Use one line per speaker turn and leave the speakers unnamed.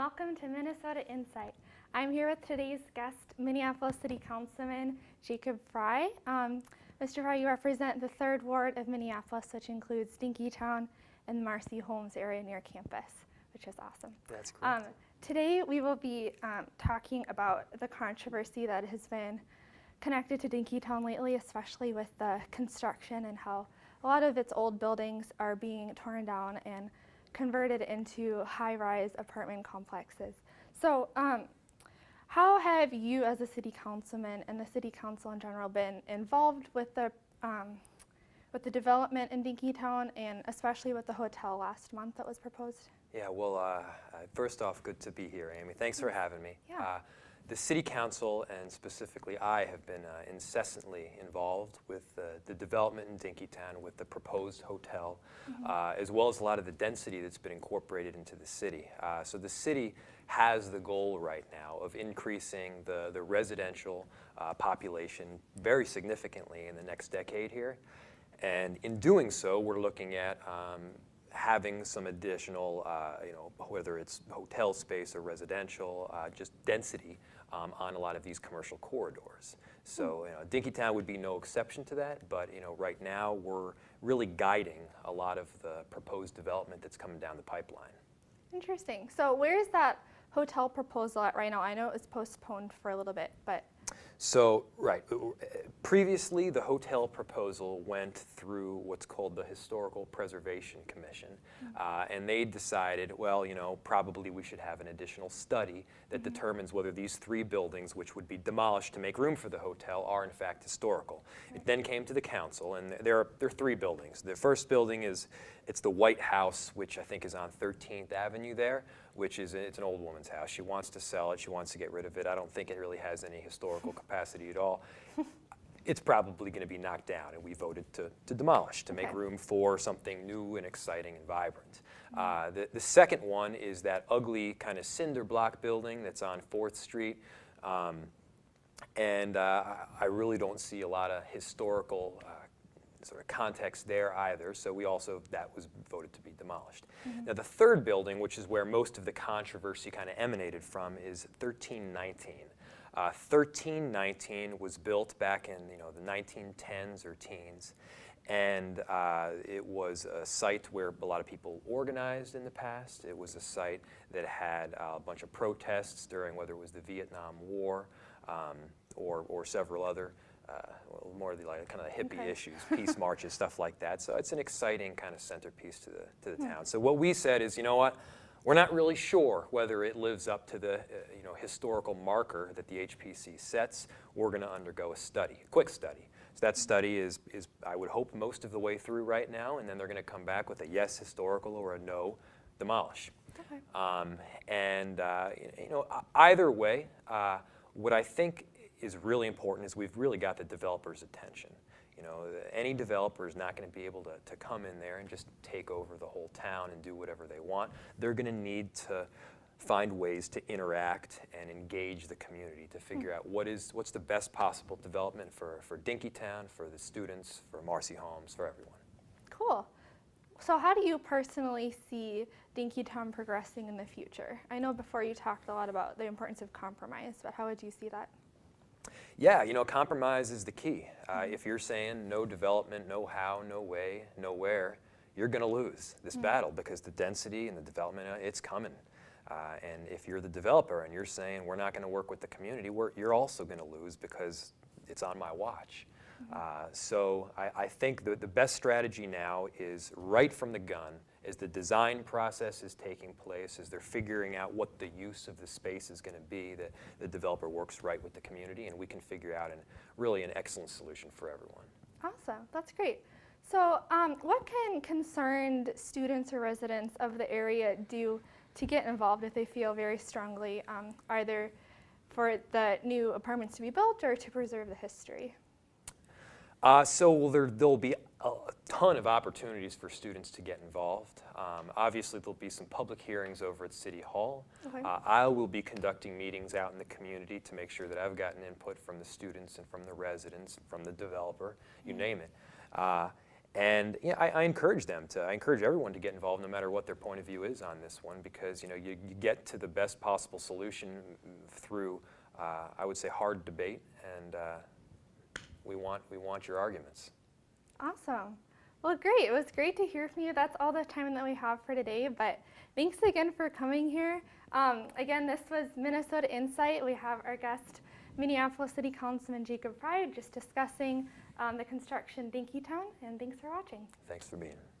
welcome to Minnesota Insight. I'm here with today's guest, Minneapolis City Councilman Jacob Frey. Mr. Frey, you represent the 3rd Ward of Minneapolis, which includes Dinkytown and the Marcy Holmes area near campus, which is awesome.
That's great.
Today we will be talking about the controversy that has been connected to Dinkytown lately, especially with the construction and how a lot of its old buildings are being torn down and converted into high-rise apartment complexes. So how have you as a city councilman and the city council in general been involved with the development in Dinkytown, and especially with the hotel last month that was proposed?
Yeah, well, first off, good to be here, Amy. Thanks for having me.
Yeah.
The City Council, and specifically I, have been incessantly involved with the development in Dinkytown, with the proposed hotel, as well as a lot of the density that's been incorporated into the city. So the city has the goal right now of increasing the residential population very significantly in the next decade here. And in doing so, we're looking at having some additional, whether it's hotel space or residential, just density on a lot of these commercial corridors. So Dinkytown would be no exception to that, but right now we're really guiding a lot of the proposed development that's coming down the pipeline.
Interesting. So where is that hotel proposal at right now? I know it was postponed for a little bit, but...
So, right. Previously, the hotel proposal went through what's called the Historical Preservation Commission, and they decided, well, probably we should have an additional study that determines whether these 3 buildings, which would be demolished to make room for the hotel, are in fact historical. It then came to the council, and there are 3 buildings. The first building it's the White House, which I think is on 13th Avenue there, it's an old woman's house. She wants to sell it. She wants to get rid of it. I don't think it really has any historical capacity at all. It's probably going to be knocked down, and we voted to demolish, to make room for something new and exciting and vibrant. The second one is that ugly kind of cinder block building that's on 4th Street. And I really don't see a lot of historical sort of context there either, so that was voted to be demolished. Now the third building, which is where most of the controversy kind of emanated from, is 1319. 1319 was built back in the 1910s or teens, and it was a site where a lot of people organized in the past. It was a site that had a bunch of protests during whether it was the Vietnam War or several other more of the kind of the hippie issues, peace marches, stuff like that. So it's an exciting kind of centerpiece to the town. So what we said is, we're not really sure whether it lives up to the historical marker that the HPC sets. We're going to undergo a quick study. So that study is I would hope most of the way through right now, and then they're going to come back with a yes historical or a no demolish.
Okay.
Either way, what I think is really important is we've really got the developer's attention. Any developer is not going to be able to come in there and just take over the whole town and do whatever they want. They're going to need to find ways to interact and engage the community to figure out what's the best possible development for Dinkytown, for the students, for Marcy Holmes, for everyone.
Cool. So how do you personally see Dinkytown progressing in the future? I know before you talked a lot about the importance of compromise, but how would you see that?
Yeah, compromise is the key. If you're saying no development, no how, no way, nowhere, you're going to lose this battle because the density and the development, it's coming. And if you're the developer and you're saying we're not going to work with the community, you're also going to lose because it's on my watch. So I think the best strategy now is right from the gun, as the design process is taking place, as they're figuring out what the use of the space is going to be, that the developer works right with the community, and we can figure out really an excellent solution for everyone.
Awesome, that's great. So what can concerned students or residents of the area do to get involved if they feel very strongly, either for the new apartments to be built or to preserve the history?
So there'll be a ton of opportunities for students to get involved. Obviously, there'll be some public hearings over at City Hall.
Okay.
I will be conducting meetings out in the community to make sure that I've gotten input from the students and from the residents, from the developer, you name it. And yeah, I encourage them to. I encourage everyone to get involved, no matter what their point of view is on this one, because you get to the best possible solution through, I would say, hard debate, and we want your arguments.
Awesome. Well, great. It was great to hear from you. That's all the time that we have for today, but thanks again for coming here. Again, this was Minnesota Insight. We have our guest, Minneapolis City Councilman Jacob Pride, just discussing the construction Dinkytown, and thanks for watching.
Thanks for being here.